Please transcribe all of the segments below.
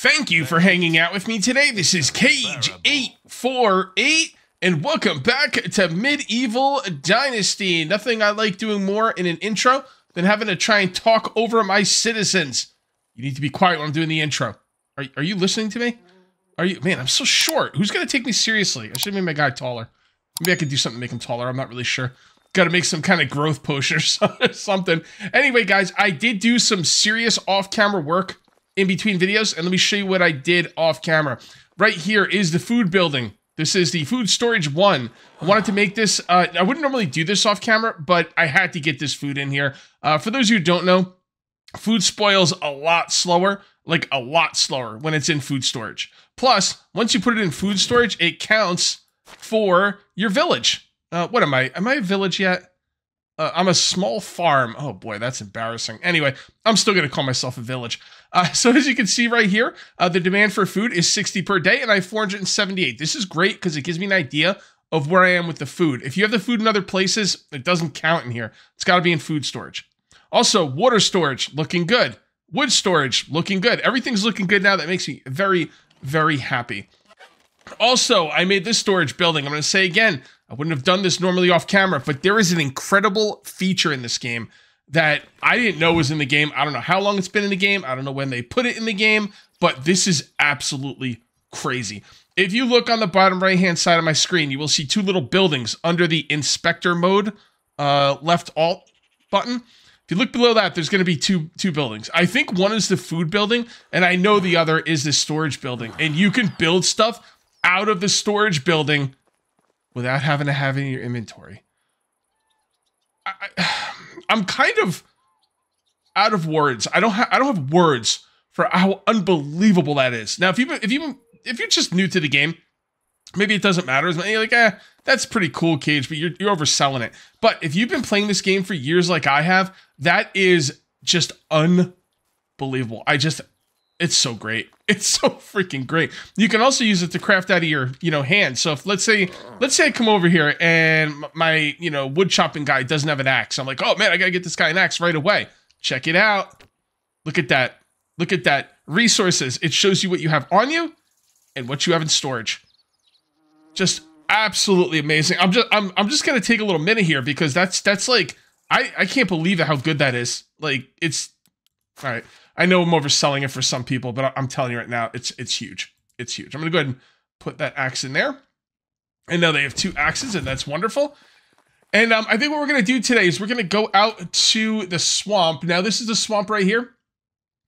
Thank you for hanging out with me today. This is Cage848, and welcome back to Medieval Dynasty. Nothing I like doing more in an intro than having to try and talk over my citizens. You need to be quiet when I'm doing the intro. Are you listening to me? Are you? Man, I'm so short. Who's going to take me seriously? I should have made my guy taller. Maybe I could do something to make him taller. I'm not really sure. Got to make some kind of growth potion or something. Anyway, guys, I did do some serious off-camera work in between videos, and let me show you what I did off camera. Right here is the food building. This is the food storage 1. I wanted to make this, I wouldn't normally do this off camera, but I had to get this food in here. For those of you who don't know, food spoils a lot slower, like a lot slower when it's in food storage. Plus, once you put it in food storage, it counts for your village. What am I? Am I a village yet? I'm a small farm. Oh boy, that's embarrassing. Anyway, I'm still going to call myself a village. So as you can see right here, the demand for food is 60 per day, and I have 478. This is great because it gives me an idea of where I am with the food. If you have the food in other places, it doesn't count in here. It's got to be in food storage. Also, water storage, looking good. Wood storage, looking good. Everything's looking good now. That makes me very, very happy. Also, I made this storage building. I'm going to say again, I wouldn't have done this normally off camera, but there is an incredible feature in this game that I didn't know was in the game. I don't know how long it's been in the game. I don't know when they put it in the game, but this is absolutely crazy. If you look on the bottom right-hand side of my screen, you will see two little buildings under the inspector mode left alt button. If you look below that, there's going to be two buildings. I think one is the food building, and I know the other is the storage building. And you can build stuff out of the storage building without having to have it in your inventory. I'm kind of out of words. I don't have words for how unbelievable that is. Now, if you're just new to the game, maybe it doesn't matter. You're like, that's pretty cool, Cage, but you're overselling it. But if you've been playing this game for years like I have, that is just unbelievable. It's so great. It's so freaking great. You can also use it to craft out of your, hand. So if let's say I come over here and my, wood chopping guy doesn't have an axe. I'm like, oh man, I gotta get this guy an axe right away. Check it out. Look at that. Look at that. Resources. It shows you what you have on you and what you have in storage. Just absolutely amazing. I'm just gonna take a little minute here because that's like, I can't believe how good that is. Like, it's all right. I know I'm overselling it for some people, but I'm telling you right now, it's huge. It's huge. I'm going to go ahead and put that axe in there. And now they have two axes, and that's wonderful. And I think what we're going to do today is we're going to go out to the swamp. Now, this is the swamp right here.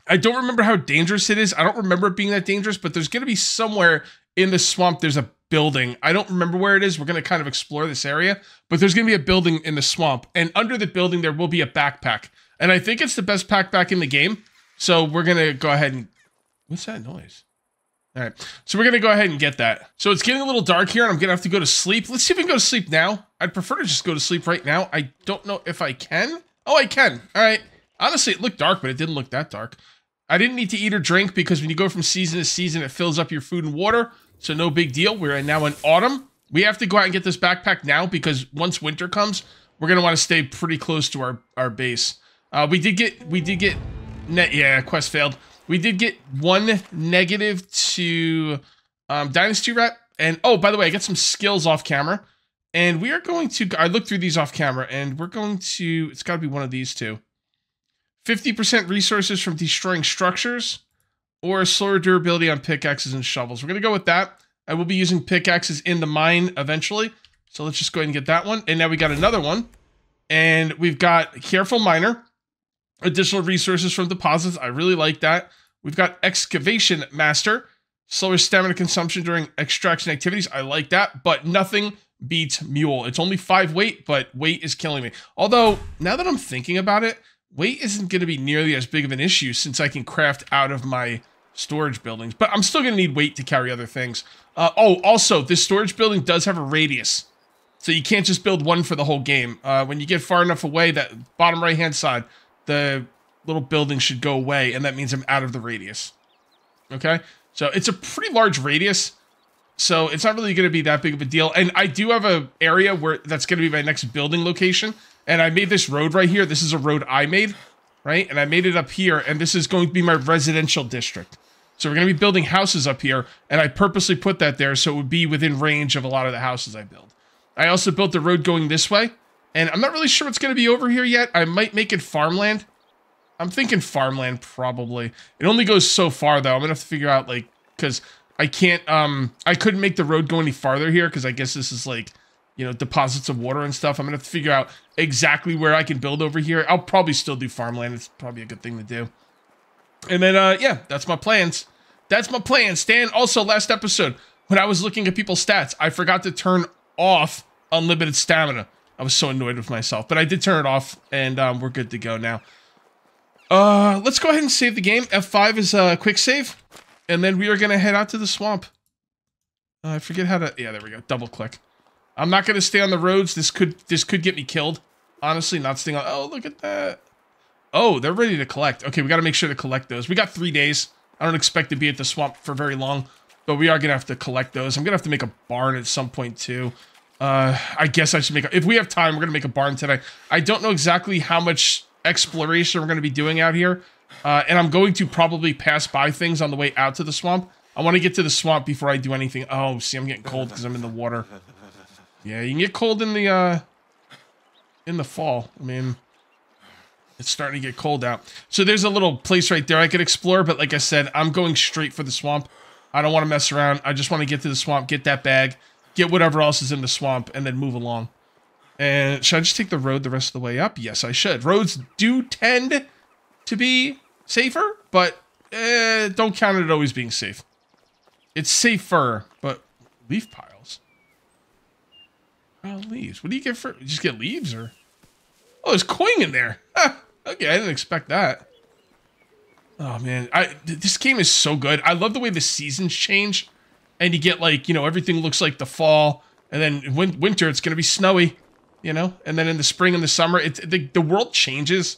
I don't remember how dangerous it is. I don't remember it being that dangerous, but there's going to be somewhere in the swamp, there's a building. I don't remember where it is. We're going to kind of explore this area, but there's going to be a building in the swamp. And under the building, there will be a backpack. And I think it's the best backpack in the game. So we're going to go ahead and... What's that noise? All right. So we're going to go ahead and get that. So it's getting a little dark here, and I'm going to have to go to sleep. Let's see if we can go to sleep now. I'd prefer to just go to sleep right now. I don't know if I can. Oh, I can. All right. Honestly, it looked dark, but it didn't look that dark. I didn't need to eat or drink because when you go from season to season, it fills up your food and water. So no big deal. We're now in autumn. We have to go out and get this backpack now because once winter comes, we're going to want to stay pretty close to our base. We did get... Yeah, quest failed. We did get one negative to Dynasty rep. And, oh, by the way, I got some skills off camera. And we are going to... I looked through these off camera, and we're going to... It's got to be one of these two. 50% resources from destroying structures or slower durability on pickaxes and shovels. We're going to go with that. I will be using pickaxes in the mine eventually. So let's just go ahead and get that one. And now we got another one. And we've got Careful Miner. Additional resources from deposits. I really like that. We've got Excavation Master. Slower stamina consumption during extraction activities. I like that, but nothing beats Mule. It's only 5 weight, but weight is killing me. Although, now that I'm thinking about it, weight isn't going to be nearly as big of an issue since I can craft out of my storage buildings. But I'm still going to need weight to carry other things. Oh, also, this storage building does have a radius. So you can't just build one for the whole game. When you get far enough away, that bottom right-hand side, the little building should go away, and that means I'm out of the radius. Okay? So it's a pretty large radius, so it's not really going to be that big of a deal. And I do have an area where that's going to be my next building location, and I made this road right here. This is a road I made, right? And I made it up here, and this is going to be my residential district. So we're going to be building houses up here, and I purposely put that there so it would be within range of a lot of the houses I build. I also built the road going this way, and I'm not really sure what's going to be over here yet. I might make it farmland. I'm thinking farmland, probably. It only goes so far, though. I'm going to have to figure out, like, because I can't, I couldn't make the road go any farther here, because I guess this is, like, you know, deposits of water and stuff. I'm going to have to figure out exactly where I can build over here. I'll probably still do farmland. It's probably a good thing to do. And then, yeah, that's my plans. That's my plan, Stan. Also, last episode, when I was looking at people's stats, I forgot to turn off unlimited stamina. I was so annoyed with myself, but I did turn it off, and we're good to go now. Let's go ahead and save the game. F5 is a quick save, and then we are going to head out to the swamp. I forget how to... Yeah, there we go. Double click. I'm not going to stay on the roads. This could get me killed. Honestly, not staying on... Oh, look at that. Oh, they're ready to collect. Okay, we got to make sure to collect those. We got 3 days. I don't expect to be at the swamp for very long, but we are going to have to collect those. I'm going to have to make a barn at some point, too. I guess I should make... If we have time, we're going to make a barn today. I don't know exactly how much exploration we're going to be doing out here, and I'm going to probably pass by things on the way out to the swamp. I want to get to the swamp before I do anything. Oh, see, I'm getting cold because I'm in the water. Yeah, you can get cold in the fall. I mean... It's starting to get cold out. So there's a little place right there I could explore, but like I said, I'm going straight for the swamp. I don't want to mess around. I just want to get to the swamp, get that bag, get whatever else is in the swamp, and then move along. And should I just take the road the rest of the way up? Yes, I should. Roads do tend to be safer, but don't count it always being safe. It's safer, but leaf piles. Oh, leaves. What do you get for... You just get leaves, or... Oh, there's coin in there. Huh. Okay, I didn't expect that. Oh, man. This game is so good. I love the way the seasons change. And you get, like, you know, everything looks like the fall. And then winter, it's going to be snowy, you know? And then in the spring and the summer, the world changes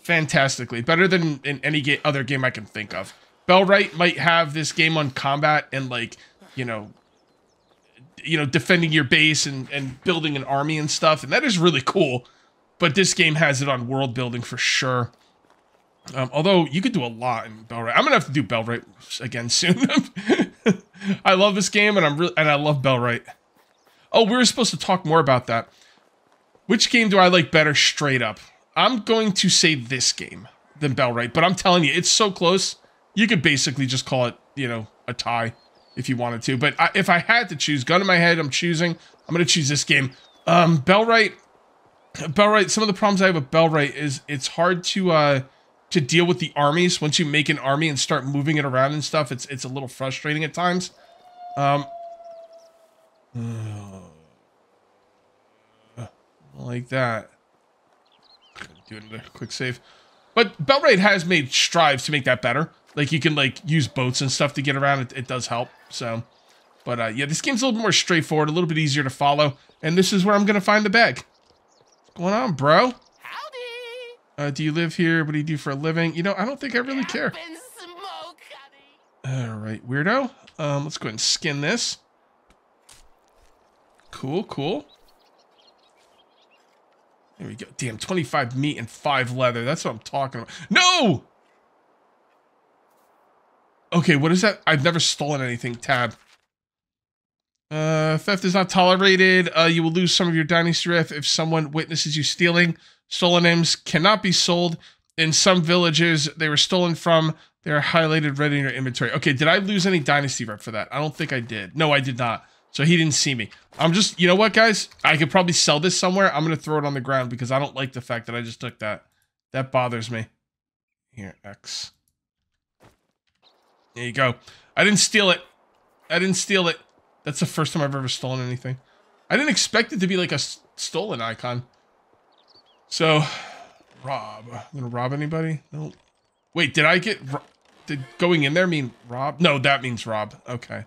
fantastically. Better than in any other game I can think of. Bellwright might have this game on combat and, like, you know, defending your base and building an army and stuff. And that is really cool. But this game has it on world building for sure. Although you could do a lot in Bellwright. I'm gonna have to do Bellwright again soon. I love this game, and I love Bellwright. Oh, we were supposed to talk more about that. Which game do I like better straight up? I'm going to say this game than Bellwright, but I'm telling you, it's so close. You could basically just call it, you know, a tie if you wanted to. But if I had to choose, gun in my head, I'm gonna choose this game. Bellwright, some of the problems I have with Bellwright is it's hard to deal with the armies. Once you make an army and start moving it around and stuff, it's a little frustrating at times. Like that. Do a quick save. But Bellwright has made strives to make that better. Like, you can, like, use boats and stuff to get around. It does help, so. But, yeah, this game's a little more straightforward, a little bit easier to follow. And this is where I'm going to find the bag. What's going on, bro? Howdy. Do you live here? What do you do for a living? You know, I don't think I really care. Alright, weirdo. Let's go ahead and skin this. Cool, cool. There we go. Damn, 25 meat and 5 leather. That's what I'm talking about. No! Okay, what is that? I've never stolen anything. Tab. Theft is not tolerated. You will lose some of your Dynasty ref if someone witnesses you stealing. Stolen items cannot be sold. In some villages they were stolen from, they are highlighted red in your inventory. Okay, did I lose any Dynasty rep for that? I don't think I did. No, I did not. So he didn't see me. I'm just, you know what, guys? I could probably sell this somewhere. I'm going to throw it on the ground because I don't like the fact that I just took that. That bothers me. Here, X. There you go. I didn't steal it. I didn't steal it. That's the first time I've ever stolen anything. I didn't expect it to be like a stolen icon. So, rob. I'm going to rob anybody? No. Wait, did I get... Did going in there mean rob? No, that means rob. Okay.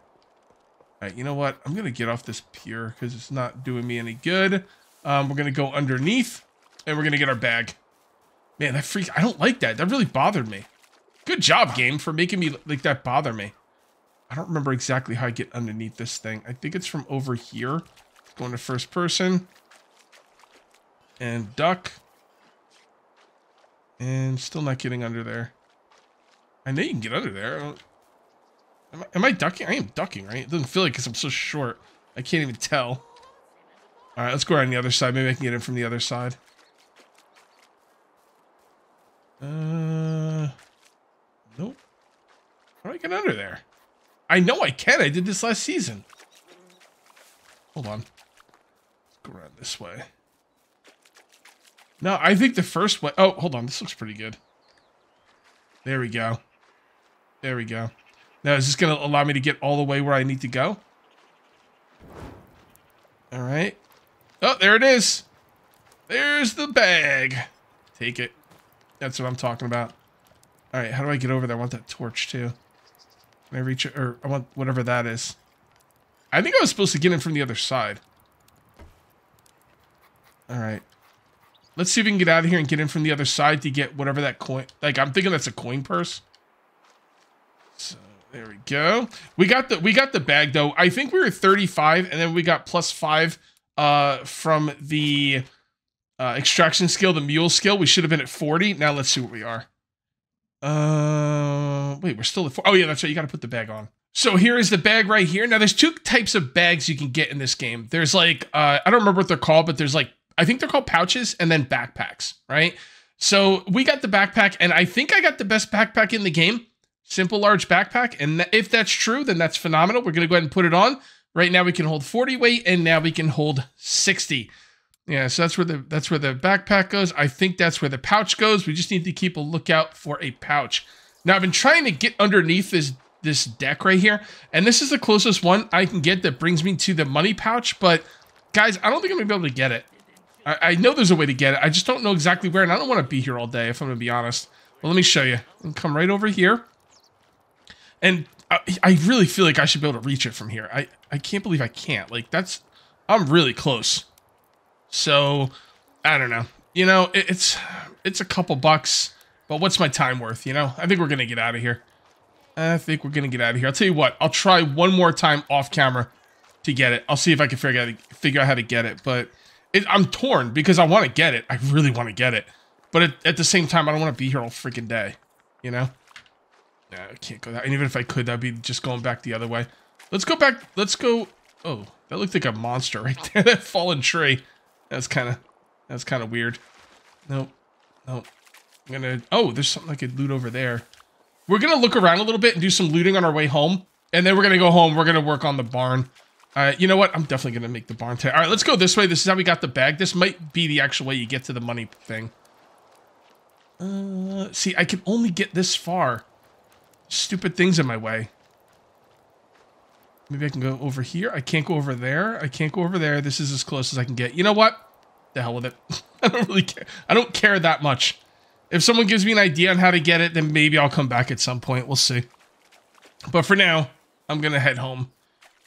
Alright, you know what? I'm going to get off this pier because it's not doing me any good. We're going to go underneath and we're going to get our bag. Man, that freak... I don't like that. That really bothered me. Good job, game, for making me like that bother me. I don't remember exactly how I get underneath this thing. I think it's from over here. Going to first person. And duck. And still not getting under there. I know you can get under there. Am I ducking? I am ducking, right? It doesn't feel like because I'm so short. I can't even tell. All right, let's go around the other side. Maybe I can get in from the other side. Nope. How do I get under there? I know I can. I did this last season. Hold on. Let's go around this way. No, I think the first way... Oh, hold on. This looks pretty good. There we go. There we go. Now, is this going to allow me to get all the way where I need to go? All right. Oh, there it is. There's the bag. Take it. That's what I'm talking about. All right, how do I get over there? I want that torch, too. Can I reach it? Or I want whatever that is. I think I was supposed to get in from the other side. All right. Let's see if we can get out of here and get in from the other side to get whatever that coin... Like, I'm thinking that's a coin purse. So, there we go. We got the bag, though. I think we were 35, and then we got +5 from the extraction skill, the mule skill. We should have been at 40. Now let's see what we are. Wait, we're still at 4. Oh, yeah, that's right. You got to put the bag on. So here is the bag right here. Now, there's 2 types of bags you can get in this game. There's like, I don't remember what they're called, but there's like, I think they're called pouches and then backpacks, right? So we got the backpack, and I think I got the best backpack in the game. Simple, large backpack. And if that's true, then that's phenomenal. We're going to go ahead and put it on. Right now we can hold 40 weight, and now we can hold 60. Yeah, so that's where the backpack goes. I think that's where the pouch goes. We just need to keep a lookout for a pouch. Now, I've been trying to get underneath this deck right here, and this is the closest one I can get that brings me to the money pouch, but guys, I don't think I'm going to be able to get it. I know there's a way to get it. I just don't know exactly where, and I don't want to be here all day, if I'm going to be honest. Well, let me show you. I'll come right over here, and I really feel like I should be able to reach it from here. I can't believe I can't. Like, I'm really close. So, I don't know. You know, it's a couple bucks, but what's my time worth, you know? I think we're going to get out of here. I'll tell you what, I'll try one more time off camera to get it. I'll see if I can figure out how to get it, but I'm torn because I want to get it. I really want to get it. But at the same time, I don't want to be here all freaking day, you know? No, I can't go that. And even if I could, that'd be just going back the other way. Let's go back. Let's go. Oh, that looked like a monster right there. That fallen tree. That's kind of weird. Nope. I'm gonna. Oh, there's something I could loot over there. We're gonna look around a little bit and do some looting on our way home, and then we're gonna go home. We're gonna work on the barn. You know what? I'm definitely gonna make the barn today. All right, let's go this way. This is how we got the bag. This might be the actual way you get to the money thing. See, I can only get this far. Stupid things in my way. Maybe I can go over here. I can't go over there. I can't go over there. This is as close as I can get. You know what? The hell with it. I don't really care. I don't care that much. If someone gives me an idea on how to get it, then maybe I'll come back at some point. We'll see. But for now, I'm going to head home.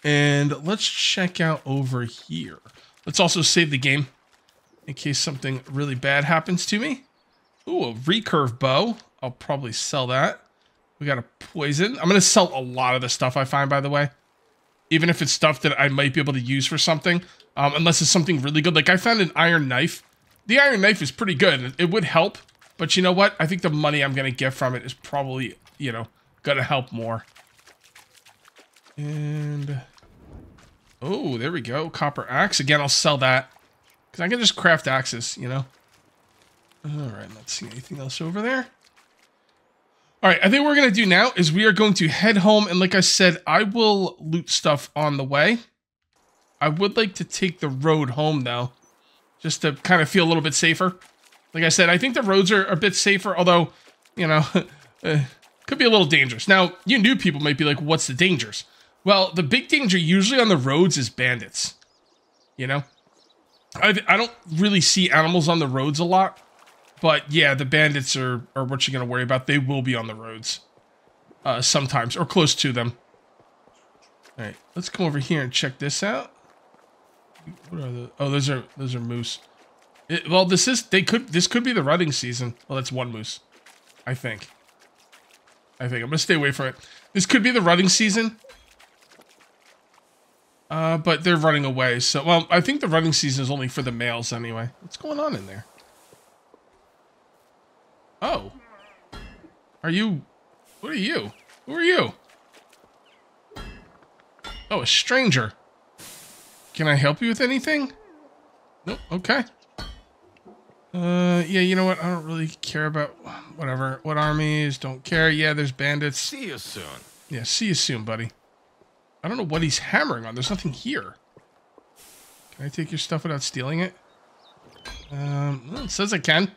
And let's check out over here. Let's also save the game in case something really bad happens to me. Ooh, a recurve bow. I'll probably sell that. We got a poison. I'm going to sell a lot of the stuff I find, by the way. Even if it's stuff that I might be able to use for something. Unless it's something really good. Like, I found an iron knife. The iron knife is pretty good. It would help. But you know what? I think the money I'm going to get from it is probably, you know, going to help more. And... oh, there we go. Copper axe. Again, I'll sell that. Because I can just craft axes, you know. Alright, let's see anything else over there. Alright, I think what we're going to do now is we are going to head home. And like I said, I will loot stuff on the way. I would like to take the road home, though. Just to kind of feel a little bit safer. Like I said, I think the roads are a bit safer. Although, you know, could be a little dangerous. Now, you new people might be like, what's the dangers? Well, the big danger usually on the roads is bandits. You know? I don't really see animals on the roads a lot. But yeah, the bandits are what you're going to worry about. They will be on the roads. Sometimes. Or close to them. Alright, let's come over here and check this out. What are the... oh, those are moose. Well, this could be the rutting season. Well, that's one moose. I think. I'm going to stay away from it. This could be the rutting season. But they're running away. So, well, I think the running season is only for the males anyway. What's going on in there? Oh. Are you... what are you? Who are you? Oh, a stranger. Can I help you with anything? Nope. Okay. Yeah, you know what? I don't really care about whatever. What armies? Don't care. Yeah, there's bandits. See you soon. Yeah, see you soon, buddy. I don't know what he's hammering on. There's nothing here. Can I take your stuff without stealing it? Well, it says I can.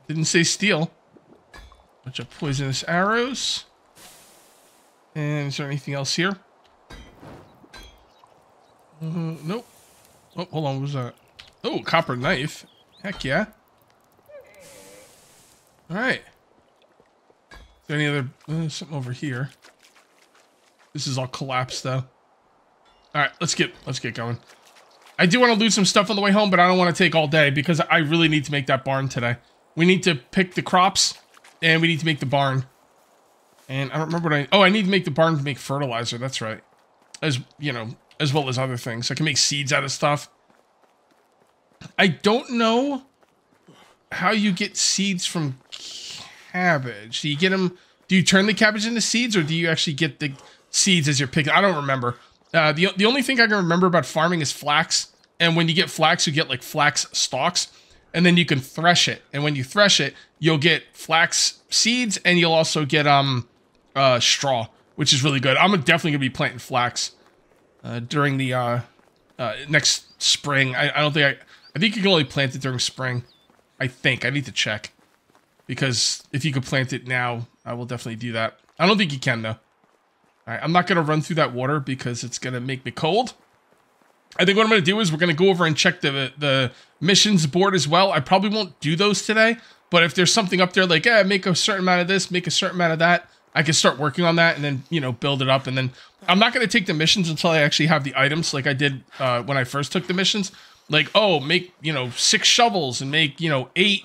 Didn't say steal. Bunch of poisonous arrows. And is there anything else here? Nope. Oh, hold on. What was that? Oh, copper knife. Heck yeah. Alright. Is there any other... something over here. This is all collapsed, though. Alright, let's get going. I do want to loot some stuff on the way home, but I don't want to take all day because I really need to make that barn today. We need to pick the crops, and we need to make the barn. And I don't remember what I need to make the barn to make fertilizer. That's right. As, you know, as well as other things. I can make seeds out of stuff. I don't know how you get seeds from cabbage. Do you get them... Do you turn the cabbage into seeds, or do you actually get the seeds as you're picking? I don't remember. The only thing I can remember about farming is flax. And when you get flax, you get, like, flax stalks. And then you can thresh it. And when you thresh it, you'll get flax seeds, and you'll also get straw, which is really good. I'm definitely going to be planting flax during the next spring. I think you can only plant it during spring. I think. I need to check. Because if you could plant it now, I will definitely do that. I don't think you can, though. Alright, I'm not going to run through that water because it's going to make me cold. I think what I'm going to do is we're going to go over and check the missions board as well. I probably won't do those today. But if there's something up there like, make a certain amount of this, make a certain amount of that, I can start working on that and then, you know, build it up. And then I'm not going to take the missions until I actually have the items like I did when I first took the missions. Like, oh, make, you know, 6 shovels and make, you know, 8,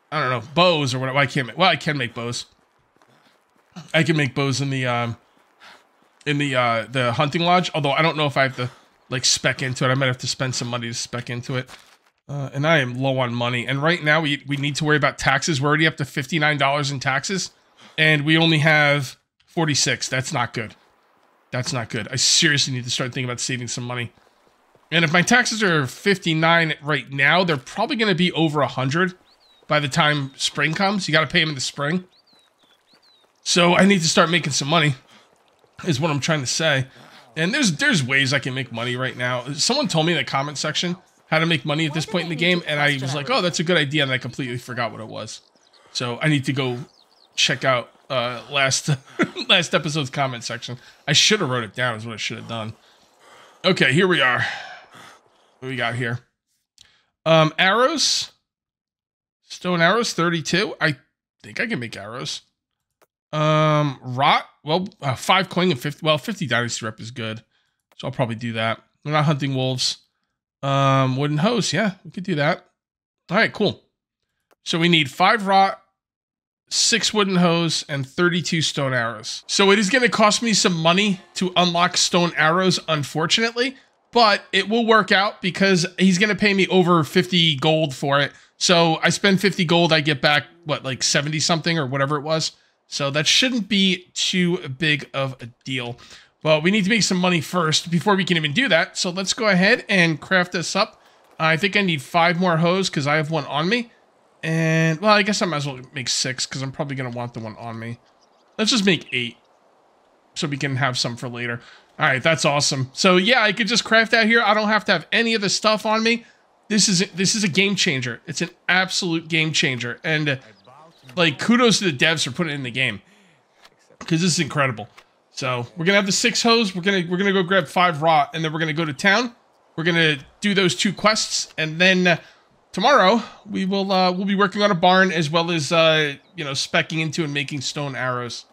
I don't know, bows or whatever. I can make bows. I can make bows in the hunting lodge. Although I don't know if I have to, like, spec into it. I might have to spend some money to spec into it. And I am low on money. And right now we need to worry about taxes. We're already up to $59 in taxes. And we only have 46. That's not good. That's not good. I seriously need to start thinking about saving some money. And if my taxes are 59 right now, they're probably going to be over 100 by the time spring comes. You got to pay them in the spring. So I need to start making some money, is what I'm trying to say. And there's ways I can make money right now. Someone told me in the comment section how to make money at this point in the game, and I was like, oh, that's a good idea, and I completely forgot what it was. So I need to go check out last episode's comment section. I should have wrote it down, is what I should have done. Okay, here we are. What we got here? Arrows. Stone arrows, 32. I think I can make arrows. Rot. Well, 5 coin and 50. Well, 50 dynasty rep is good. So I'll probably do that. We're not hunting wolves. Wooden hose. Yeah, we could do that. All right, cool. So we need 5 rot, 6 wooden hose, and 32 stone arrows. So it is going to cost me some money to unlock stone arrows, unfortunately. But it will work out because he's going to pay me over 50 gold for it. So I spend 50 gold, I get back, what, like 70 something or whatever it was. So that shouldn't be too big of a deal. Well, we need to make some money first before we can even do that. So let's go ahead and craft this up. I think I need 5 more hose because I have 1 on me. And, well, I guess I might as well make 6 because I'm probably going to want the 1 on me. Let's just make 8 so we can have some for later. All right, that's awesome. So, yeah, I could just craft out here. I don't have to have any of the stuff on me. This is a game changer. It's an absolute game changer. And, like, kudos to the devs for putting it in the game. Because this is incredible. So, we're going to have the 6 hose. We're gonna go grab 5 rot. And then we're going to go to town. We're going to do those 2 quests. And then tomorrow, we'll be working on a barn as well as, you know, speccing into and making stone arrows.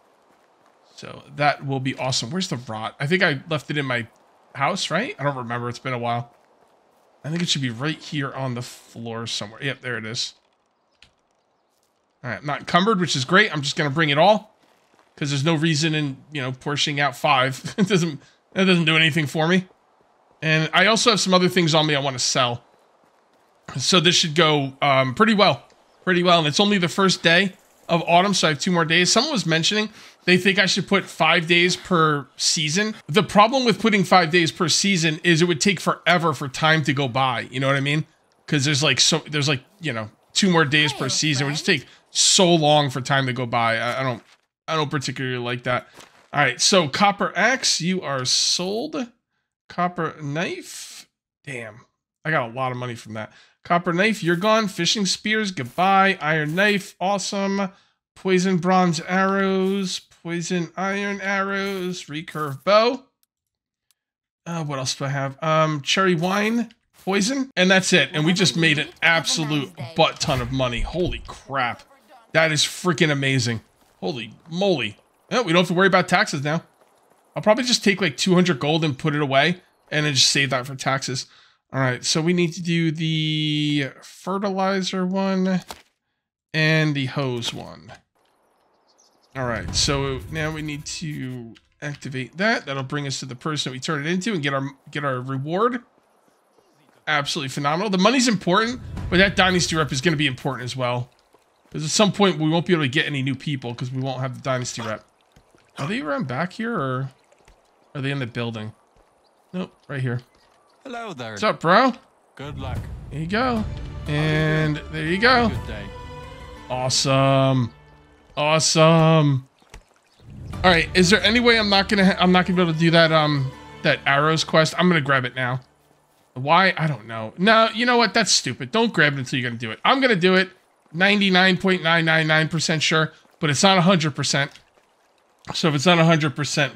So that will be awesome. Where's the rot? I think I left it in my house, right? I don't remember. It's been a while. I think it should be right here on the floor somewhere. Yep, there it is. All right, not encumbered, which is great. I'm just going to bring it all because there's no reason in, you know, portioning out 5. That doesn't do anything for me. And I also have some other things on me I want to sell. So this should go pretty well. Pretty well. And it's only the first day of autumn, so I have 2 more days. Someone was mentioning they think I should put 5 days per season. The problem with putting 5 days per season is it would take forever for time to go by. You know what I mean? Because there's like, you know, 2 more days per season. It would just take so long for time to go by. I don't particularly like that. All right, so copper axe, you are sold. Copper knife, damn, I got a lot of money from that. Copper knife, you're gone. Fishing spears, goodbye. Iron knife, awesome. Poison bronze arrows, poison iron arrows, recurve bow. What else do I have? Cherry wine, poison, and that's it. And we just made an absolute butt ton of money. Holy crap, that is freaking amazing. Holy moly. Oh, we don't have to worry about taxes now. I'll probably just take like 200 gold and put it away and then just save that for taxes. All right, so we need to do the fertilizer one and the hose one. All right, so now we need to activate that. That'll bring us to the person we turn it into and get our reward. Absolutely phenomenal. The money's important, but that dynasty rep is going to be important as well. Because at some point we won't be able to get any new people because we won't have the dynasty rep. Are they around back here or are they in the building? Nope, right here. Hello there. What's up, bro? Good luck. There you go. And there you go. Good day. Awesome. Awesome. All right, is there any way I'm not gonna be able to do that that arrows quest? I'm gonna grab it now. Why? I don't know. No, you know what? That's stupid. Don't grab it until you're gonna do it. I'm gonna do it. 99.999% sure, but it's not 100%. So if it's not 100%,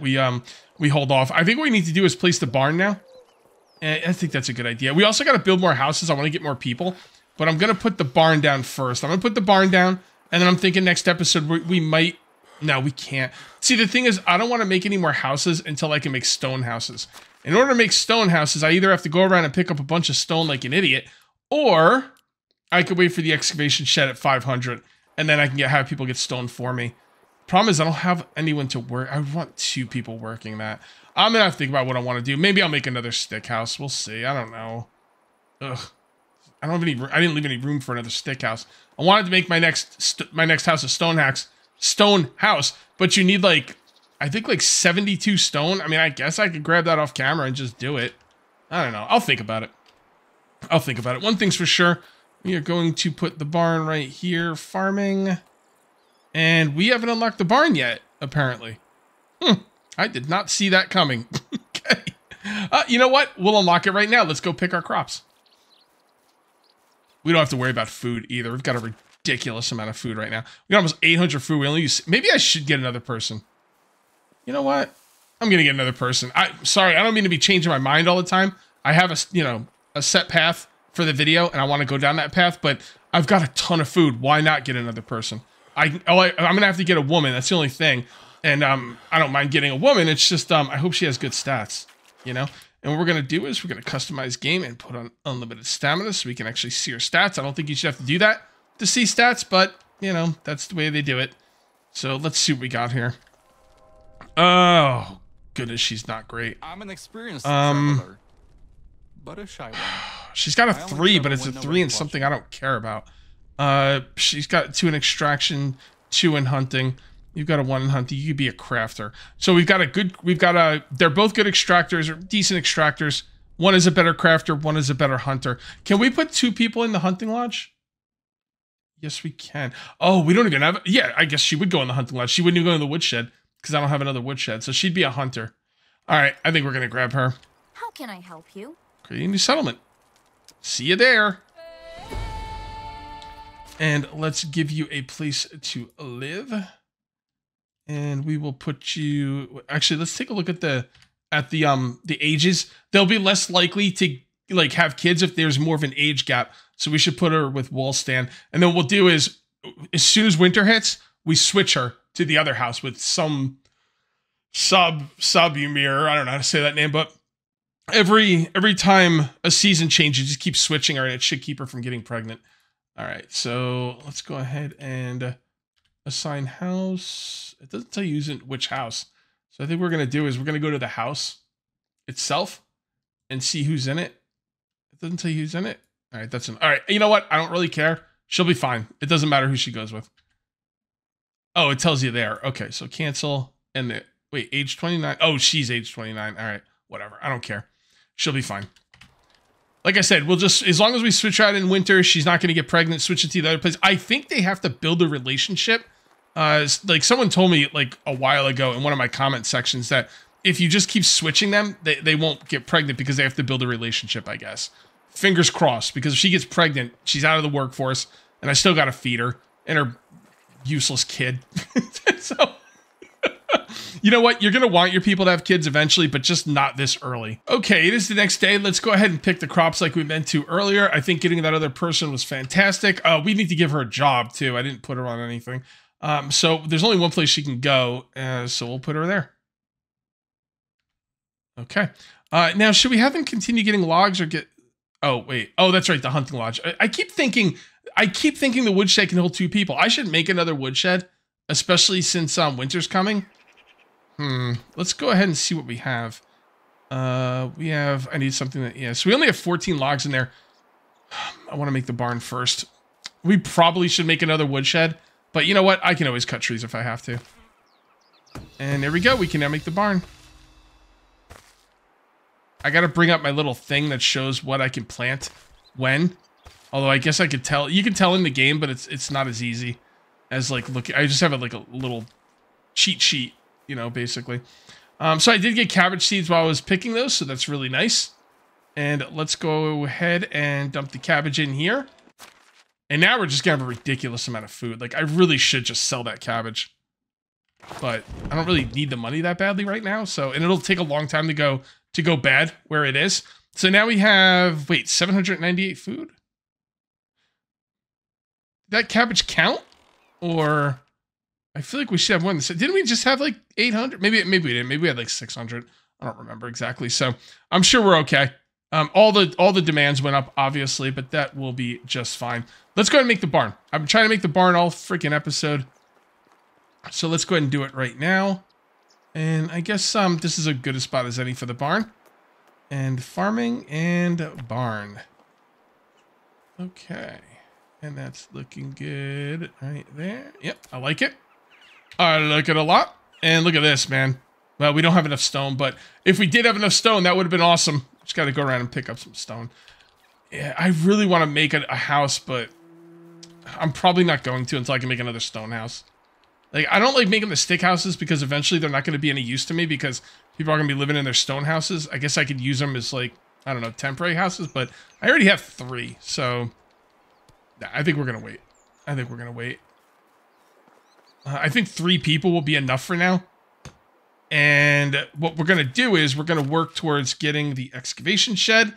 we hold off. I think what we need to do is place the barn now. And I think that's a good idea. We also got to build more houses. I want to get more people, but I'm going to put the barn down first. I'm going to put the barn down, and then I'm thinking next episode we might... No, we can't. See, the thing is, I don't want to make any more houses until I can make stone houses. In order to make stone houses, I either have to go around and pick up a bunch of stone like an idiot, or I could wait for the excavation shed at 500, and then I can have people get stone for me. Problem is, I don't have anyone to work. I want 2 people working that. I'm gonna have to think about what I want to do. Maybe I'll make another stick house. We'll see. I don't know. Ugh. I don't have any. I didn't leave any room for another stick house. I wanted to make my next house a stone house, but you need like, I think like 72 stone. I mean, I guess I could grab that off camera and just do it. I don't know. I'll think about it. I'll think about it. One thing's for sure. We are going to put the barn right here, farming. And we haven't unlocked the barn yet, apparently. I did not see that coming. Okay. You know what? We'll unlock it right now. Let's go pick our crops. We don't have to worry about food either. We've got a ridiculous amount of food right now. We got almost 800 food. We only use... Maybe I should get another person. You know what? I'm going to get another person. Sorry, I don't mean to be changing my mind all the time. I have a set path for the video, and I want to go down that path, but I've got a ton of food. Why not get another person? I'm going to have to get a woman. That's the only thing. And I don't mind getting a woman. It's just I hope she has good stats, you know? And what we're going to do is we're going to customize game and put on unlimited stamina so we can actually see her stats. I don't think you should have to do that to see stats, but, you know, that's the way they do it. So let's see what we got here. Oh, goodness, she's not great. I'm an experienced traveler, but a shy one. She's got a 3, but it's a 3 in something I don't care about. She's got 2 in extraction, 2 in hunting. You've got a 1 in hunting. You could be a crafter. So they're both good extractors, or decent extractors. One is a better crafter, one is a better hunter. Can we put 2 people in the hunting lodge? Yes, we can. Oh, we don't even have... Yeah, I guess she would go in the hunting lodge. She wouldn't even go in the woodshed, because I don't have another woodshed. So she'd be a hunter. All right, I think we're going to grab her. How can I help you? Create a new settlement. See you there. And let's give you a place to live. And we will put you... Actually, let's take a look at the ages. They'll be less likely to like have kids if there's more of an age gap. So we should put her with wall stand. And then what we'll do is, as soon as winter hits, we switch her to the other house with some Subumir. I don't know how to say that name, but every time a season changes, just keep switching her, and it should keep her from getting pregnant. All right, so let's go ahead and assign house. It doesn't tell you which house. So I think what we're going to do is we're going to go to the house itself and see who's in it. It doesn't tell you who's in it. All right, all right, you know what? I don't really care. She'll be fine. It doesn't matter who she goes with. Oh, it tells you there. Okay, so cancel. And the, wait, age 29. Oh, she's age 29. All right, whatever. I don't care. She'll be fine. Like I said, we'll just, as long as we switch out in winter, she's not going to get pregnant, switch it to the other place. I think they have to build a relationship. Like someone told me like a while ago in one of my comment sections that if you just keep switching them, they won't get pregnant because they have to build a relationship, I guess. Fingers crossed, because if she gets pregnant, she's out of the workforce, and I still got to feed her and her useless kid. So, you know what? You're going to want your people to have kids eventually, but just not this early. Okay, it is the next day. Let's go ahead and pick the crops like we meant to earlier. I think getting that other person was fantastic. We need to give her a job, too. I didn't put her on anything. So there's only one place she can go, so we'll put her there. Okay. Now, should we have them continue getting logs or get... Oh, wait. Oh, that's right, the hunting lodge. I keep thinking the woodshed can hold 2 people. I should make another woodshed, especially since winter's coming. Let's go ahead and see what we have. I need something that, yeah, so we only have 14 logs in there. I want to make the barn first. We probably should make another woodshed, but you know what? I can always cut trees if I have to. And there we go. We can now make the barn. I got to bring up my little thing that shows what I can plant when. Although I guess I could tell. You can tell in the game, but it's not as easy as like look. I just have like a little cheat sheet, you know, basically. So I did get cabbage seeds while I was picking those, so that's really nice. And let's go ahead and dump the cabbage in here. And now we're just gonna have a ridiculous amount of food. Like I really should just sell that cabbage, but I don't really need the money that badly right now. So, and it'll take a long time to go bad where it is. So now we have, wait, 798 food? Did that cabbage count? Or I feel like we should have more than this. Didn't we just have like 800? Maybe we didn't. Maybe we had like 600. I don't remember exactly. So I'm sure we're okay. All the demands went up, obviously, but that will be just fine. Let's go ahead and make the barn. I've been trying to make the barn all freaking episode. So let's go ahead and do it right now. And I guess this is as good a spot as any for the barn. And farming and barn. Okay. And that's looking good right there. Yep, I like it. I like it a lot. And look at this, man. Well, we don't have enough stone, but if we did have enough stone, that would have been awesome. Just got to go around and pick up some stone. Yeah, I really want to make a house, but I'm probably not going to until I can make another stone house. Like, I don't like making the stick houses because eventually they're not going to be any use to me because people are going to be living in their stone houses. I guess I could use them as, like, I don't know, temporary houses, but I already have 3, so I think we're going to wait. I think we're going to wait. I think 3 people will be enough for now. And what we're going to do is we're going to work towards getting the excavation shed.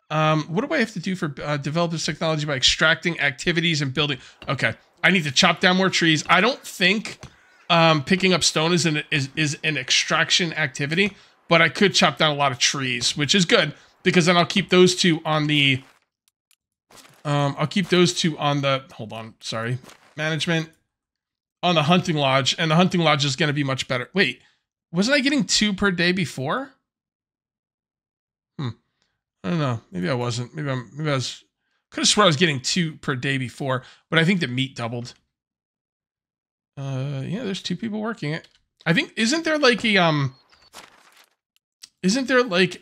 What do I have to do for develop this technology by extracting activities and building? Okay, I need to chop down more trees. I don't think picking up stone is an extraction activity, but I could chop down a lot of trees, which is good because then I'll keep those 2 on the. Hold on, sorry, management on the hunting lodge, and the hunting lodge is going to be much better. Wait. Wasn't I getting 2 per day before? I don't know. Maybe I wasn't. Maybe I was. Could have swore I was getting 2 per day before, but I think the meat doubled. Yeah, there's 2 people working it. I think isn't there like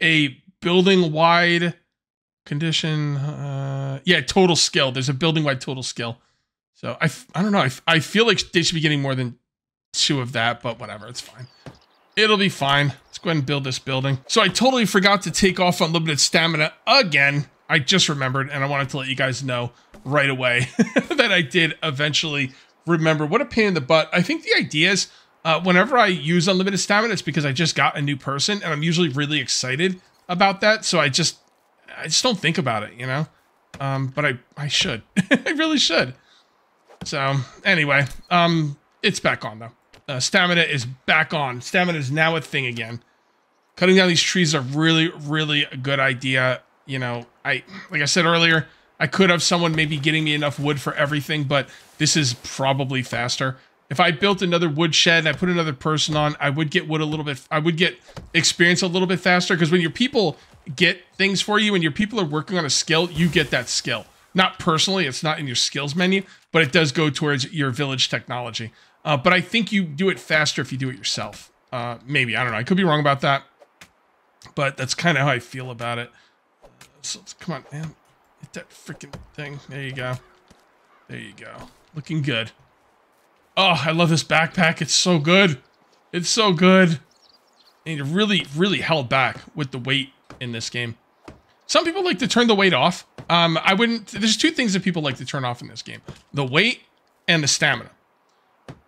a building wide condition? Yeah, total skill. There's a building wide total skill. So I don't know. I feel like they should be getting more than 2 of that, but whatever. It's fine. It'll be fine. Let's go ahead and build this building. So I totally forgot to take off unlimited stamina again. I just remembered, and I wanted to let you guys know right away that I did eventually remember. What a pain in the butt. I think the idea is whenever I use unlimited stamina, it's because I just got a new person, and I'm usually really excited about that. So I just don't think about it, you know? But I should. I really should. So anyway, it's back on though. Stamina is back on. Stamina is now a thing again. Cutting down these trees is a really, really good idea. You know, like I said earlier, I could have someone maybe getting me enough wood for everything, but this is probably faster. If I built another wood shed and I put another person on, I would get wood a little bit. I would get experience a little bit faster because when your people get things for you and your people are working on a skill, you get that skill. Not personally, it's not in your skills menu, but it does go towards your village technology. But I think you do it faster if you do it yourself. Maybe, I don't know. I could be wrong about that, but that's kind of how I feel about it. So come on, man. Hit that freaking thing. There you go. There you go. Looking good. Oh, I love this backpack. It's so good. It's so good. And you're really, really held back with the weight in this game. Some people like to turn the weight off. I wouldn't. There's two things that people like to turn off in this game: the weight and the stamina.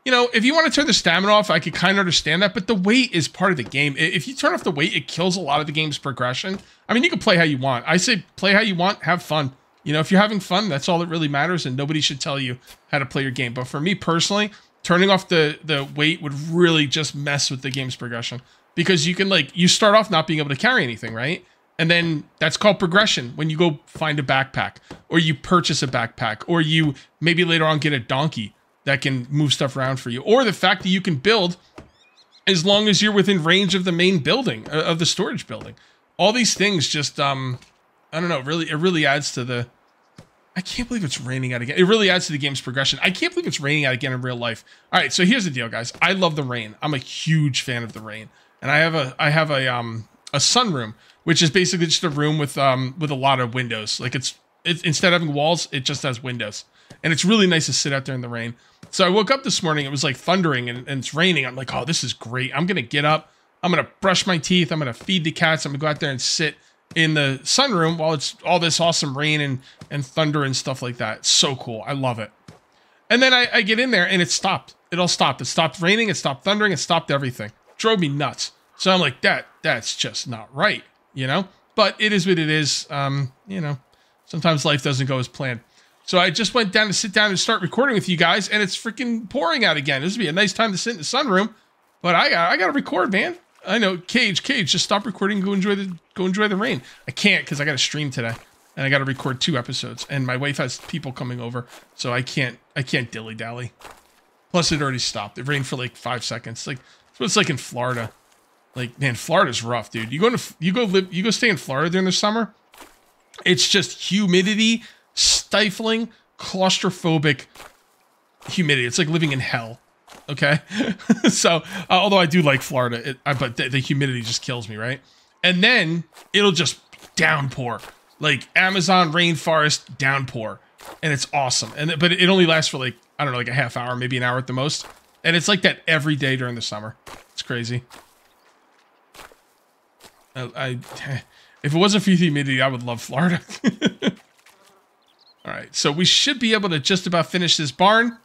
You know, if you want to turn the stamina off, I could kind of understand that, but the weight is part of the game. If you turn off the weight, it kills a lot of the game's progression. I mean, you can play how you want. I say play how you want, have fun. You know, if you're having fun, that's all that really matters, and nobody should tell you how to play your game. But for me personally, turning off the weight would really just mess with the game's progression. Because you can, like, you start off not being able to carry anything, right? And then that's called progression when you go find a backpack, or you purchase a backpack, or you maybe later on get a donkey that can move stuff around for you, or the fact that you can build as long as you're within range of the main building, of the storage building. All these things just, I don't know, it really adds to the, I can't believe it's raining out again. It really adds to the game's progression. I can't believe it's raining out again in real life. All right, so here's the deal, guys. I love the rain. I'm a huge fan of the rain. And I have a sunroom, which is basically just a room with a lot of windows. Like it's instead of having walls, it just has windows. And it's really nice to sit out there in the rain. So I woke up this morning, it was like thundering and it's raining. I'm like, oh, this is great. I'm going to get up. I'm going to brush my teeth. I'm going to feed the cats. I'm going to go out there and sit in the sunroom while it's all this awesome rain and thunder and stuff like that. It's so cool. I love it. And then I get in there and it stopped. It all stopped. It stopped raining. It stopped thundering. It stopped everything. Drove me nuts. So I'm like, that's just not right, you know? But it is what it is. You know, sometimes life doesn't go as planned. So I just went down to sit down and start recording with you guys, and it's freaking pouring out again. This would be a nice time to sit in the sunroom, but I gotta record, man. I know, Cage, just stop recording and go enjoy the rain. I can't because I got to stream today, and I got to record 2 episodes, and my wife has people coming over, so I can't dilly dally. Plus, it already stopped. It rained for like 5 seconds. Like that's what it's like in Florida. Like, man, Florida's rough, dude. You go stay in Florida during the summer. It's just humidity, stifling, claustrophobic humidity. It's like living in hell. Okay, so although I do like Florida, but the humidity just kills me, right? And then it'll just downpour, like Amazon rainforest downpour, and it's awesome. But it only lasts for like, I don't know, like a half hour, maybe an hour at the most. And it's like that every day during the summer. It's crazy. If it wasn't for the humidity, I would love Florida. All right, so we should be able to just about finish this barn.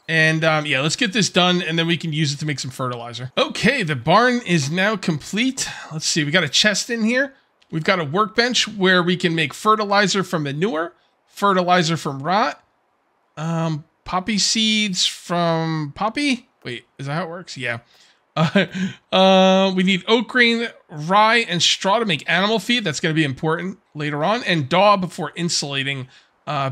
And yeah, let's get this done, and then we can use it to make some fertilizer. Okay, the barn is now complete. Let's see, we got a chest in here. We've got a workbench where we can make fertilizer from manure, fertilizer from rot, poppy seeds from poppy. Wait, is that how it works? Yeah. We need oat grain, rye, and straw to make animal feed. That's going to be important later on. And daub for insulating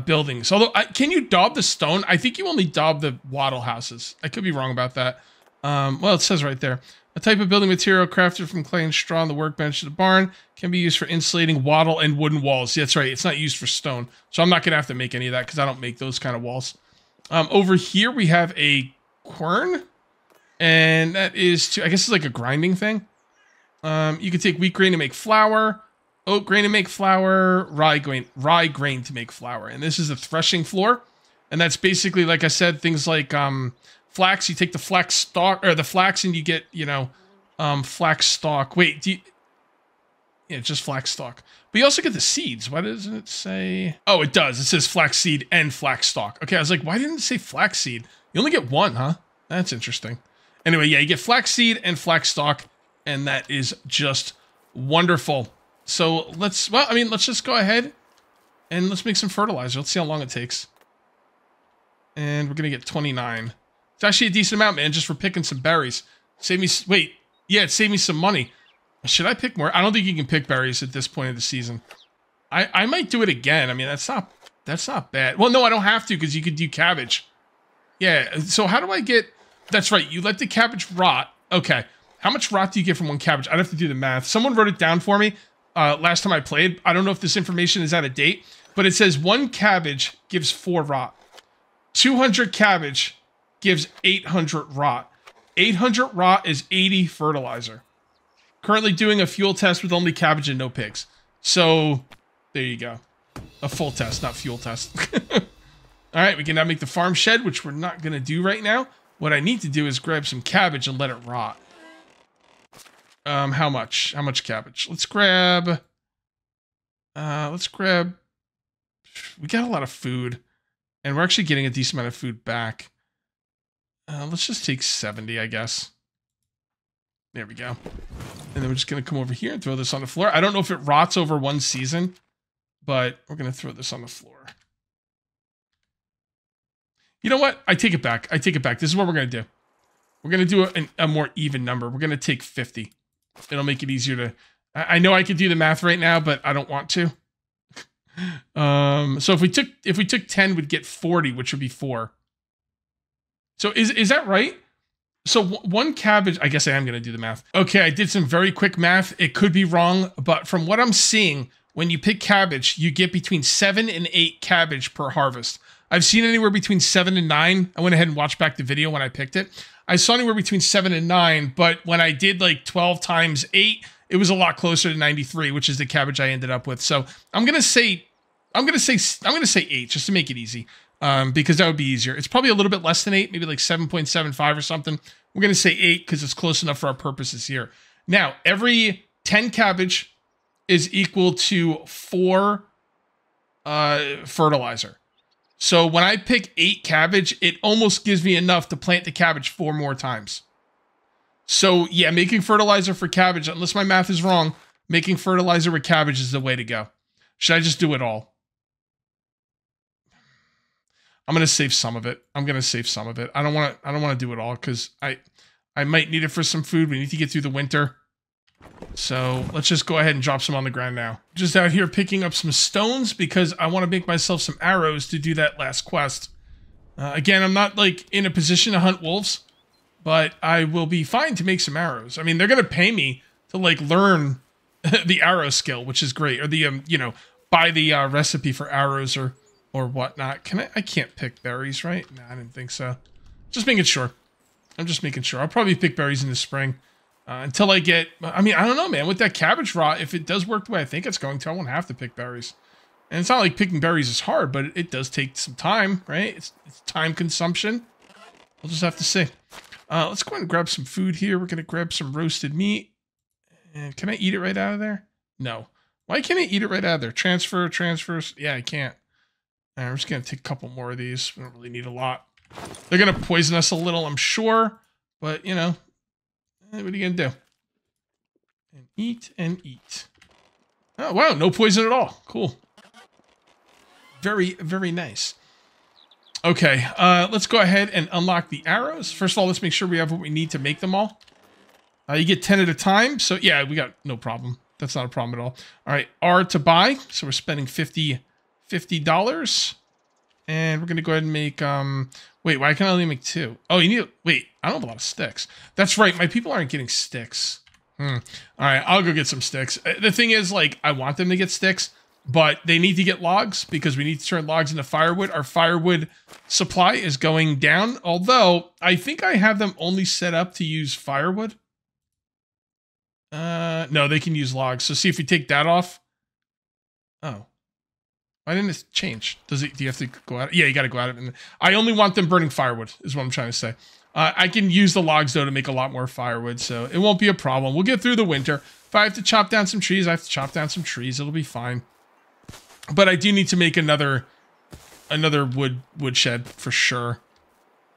buildings. Although, can you daub the stone? I think you only daub the wattle houses. I could be wrong about that. Well, it says right there. A type of building material crafted from clay and straw on the workbench of the barn can be used for insulating wattle and wooden walls. Yeah, that's right. It's not used for stone. So I'm not going to have to make any of that because I don't make those kind of walls. Over here, we have a quern. And that is, I guess it's like a grinding thing. You can take wheat grain to make flour, oat grain to make flour, rye grain to make flour. And this is a threshing floor. And that's basically, like I said, things like flax. You take the flax stalk, or the flax, and you get, you know, flax stalk. Wait, yeah, just flax stalk. But you also get the seeds. Why doesn't it say? Oh, it does. It says flax seed and flax stalk. Okay, I was like, why didn't it say flax seed? You only get one, huh? That's interesting. Anyway, yeah, you get flax seed and flax stalk, and that is just wonderful. So let's just go ahead and let's make some fertilizer. Let's see how long it takes. And we're going to get 29. It's actually a decent amount, man, just for picking some berries. It saved me some money. Should I pick more? I don't think you can pick berries at this point of the season. I might do it again. I mean, that's not bad. Well, no, I don't have to because you could do cabbage. Yeah, so how do I get... That's right, you let the cabbage rot. Okay, how much rot do you get from one cabbage? I'd have to do the math. Someone wrote it down for me last time I played. I don't know if this information is out of date, but it says 1 cabbage gives 4 rot. 200 cabbage gives 800 rot. 800 rot is 80 fertilizer. Currently doing a fuel test with only cabbage and no pigs. So, there you go. A full test, not fuel test. All right, we can now make the farm shed, which we're not going to do right now. What I need to do is grab some cabbage and let it rot. How much? How much cabbage? Let's grab... we got a lot of food. And we're actually getting a decent amount of food back. Let's just take 70, I guess. There we go. And then we're just going to come over here and throw this on the floor. I don't know if it rots over 1 season, but we're going to throw this on the floor. You know what? I take it back. I take it back. This is what we're going to do. We're going to do a more even number. We're going to take 50. It'll make it easier to... I know I could do the math right now, but I don't want to. So if we took 10, we'd get 40, which would be 4. So is that right? So 1 cabbage, I guess I am going to do the math. Okay, I did some very quick math. It could be wrong, but from what I'm seeing, when you pick cabbage, you get between 7 and 8 cabbage per harvest. I've seen anywhere between 7 and 9. I went ahead and watched back the video when I picked it. I saw anywhere between 7 and 9, but when I did like 12 times 8, it was a lot closer to 93, which is the cabbage I ended up with. So I'm gonna say 8 just to make it easy, because that would be easier. It's probably a little bit less than 8, maybe like 7.75 or something. We're gonna say 8 because it's close enough for our purposes here. Now, every 10 cabbage is equal to 4 fertilizer. So when I pick 8 cabbage, it almost gives me enough to plant the cabbage 4 more times. So yeah, making fertilizer for cabbage, unless my math is wrong, making fertilizer with cabbage is the way to go. Should I just do it all? I'm gonna save some of it. I'm gonna save some of it. I don't want to do it all because I might need it for some food. We need to get through the winter. So let's just go ahead and drop some on the ground now. Just out here picking up some stones because I want to make myself some arrows to do that last quest. Again, I'm not like in a position to hunt wolves, but I will be fine to make some arrows. I mean, they're going to pay me to like learn the arrow skill, which is great. Or the, you know, buy the recipe for arrows or whatnot. I can't pick berries, right? No, I didn't think so. Just making sure. I'm just making sure. I'll probably pick berries in the spring. Until I get, I mean, I don't know, man. With that cabbage rot, if it does work the way I think it's going to, I won't have to pick berries. And it's not like picking berries is hard, but it does take some time, right? It's time consumption. We'll just have to see. Let's go ahead and grab some food here. We're going to grab some roasted meat. And can I eat it right out of there? No. Why can't I eat it right out of there? Transfers. Yeah, I can't. All right, we're just going to take a couple more of these. We don't really need a lot. They're going to poison us a little, I'm sure. But, you know. What are you going to do? And eat and eat. Oh, wow. No poison at all. Cool. Very, very nice. Okay. Let's go ahead and unlock the arrows. First of all, let's make sure we have what we need to make them all. You get 10 at a time. So, yeah, we got no problem. That's not a problem at all. All right. R to buy. So, we're spending $50. And we're going to go ahead and make... Wait, why can I only make 2? Oh, you need... Wait, I don't have a lot of sticks. That's right, my people aren't getting sticks. All right, I'll go get some sticks. The thing is, like, I want them to get sticks, but they need to get logs because we need to turn logs into firewood. Our firewood supply is going down, although I think I have them only set up to use firewood. No, they can use logs. So see if we take that off. Oh. Why didn't it change? Do you have to go out? Yeah, you got to go out. I only want them burning firewood, is what I'm trying to say. I can use the logs, though, to make a lot more firewood, so it won't be a problem. We'll get through the winter. If I have to chop down some trees, I have to chop down some trees. It'll be fine. But I do need to make another woodshed for sure.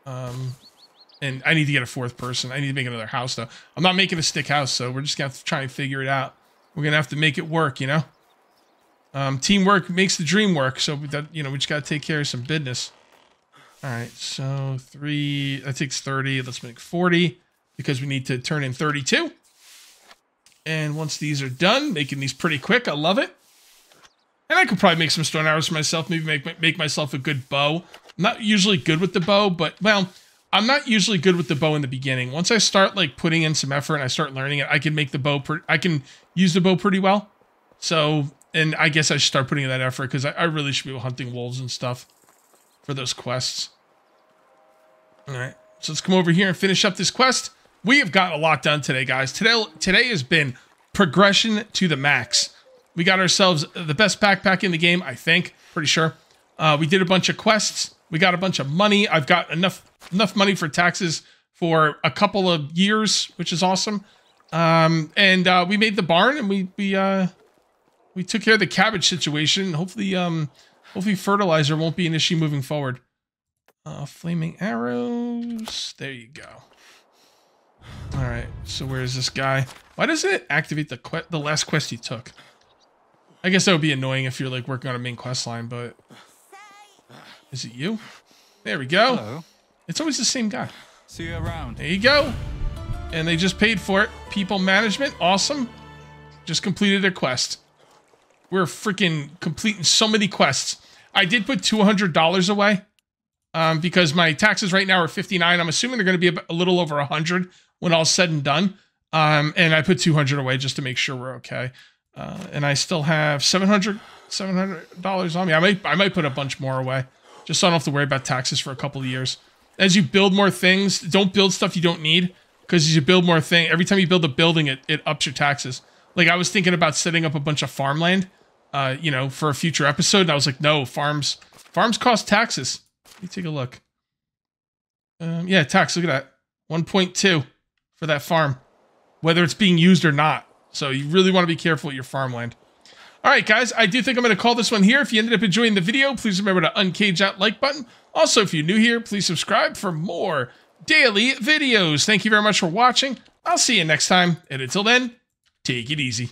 And I need to get a 4th person. I need to make another house, though. I'm not making a stick house, so we're just going to have to try and figure it out. We're going to have to make it work, you know? Teamwork makes the dream work, so we just got to take care of some business. All right, so 3, that takes 30. Let's make 40 because we need to turn in 32. And once these are done, making these pretty quick, I love it. And I could probably make some stone arrows for myself, maybe make myself a good bow. I'm not usually good with the bow, but, well, I'm not usually good with the bow in the beginning. Once I start, like, putting in some effort and I start learning it, I can make the bow, I can use the bow pretty well. So... And I guess I should start putting in that effort because I really should be hunting wolves and stuff for those quests. All right, so let's come over here and finish up this quest. We have gotten a lot done today, guys. Today has been progression to the max. We got ourselves the best backpack in the game, I think. Pretty sure. We did a bunch of quests. We got a bunch of money. I've got enough money for taxes for a couple of years, which is awesome. And we made the barn, and we took care of the cabbage situation. Hopefully fertilizer won't be an issue moving forward. Flaming arrows. There you go. All right. So where is this guy? Why doesn't it activate the last quest you took? I guess that would be annoying if you're like working on a main quest line, but is it you? There we go. Hello. It's always the same guy. See you around. There you go. And they just paid for it. People management. Awesome. Just completed their quest. We're freaking completing so many quests. I did put $200 away because my taxes right now are $59. I'm assuming they're going to be a little over 100 when all's said and done. And I put $200 away just to make sure we're okay. And I still have $700 on me. I might put a bunch more away just so I don't have to worry about taxes for a couple of years. As you build more things, don't build stuff you don't need, because as you build more things, every time you build a building, it ups your taxes. Like I was thinking about setting up a bunch of farmland, you know, for a future episode, and I was like, no, farms cost taxes. Let me take a look. Yeah, tax. Look at that, 1.2 for that farm, whether it's being used or not. So you really want to be careful with your farmland. All right, guys, I do think I'm going to call this one here. If you ended up enjoying the video, please remember to uncage that like button. Also, if you're new here, please subscribe for more daily videos. Thank you very much for watching. I'll see you next time. And until then, take it easy.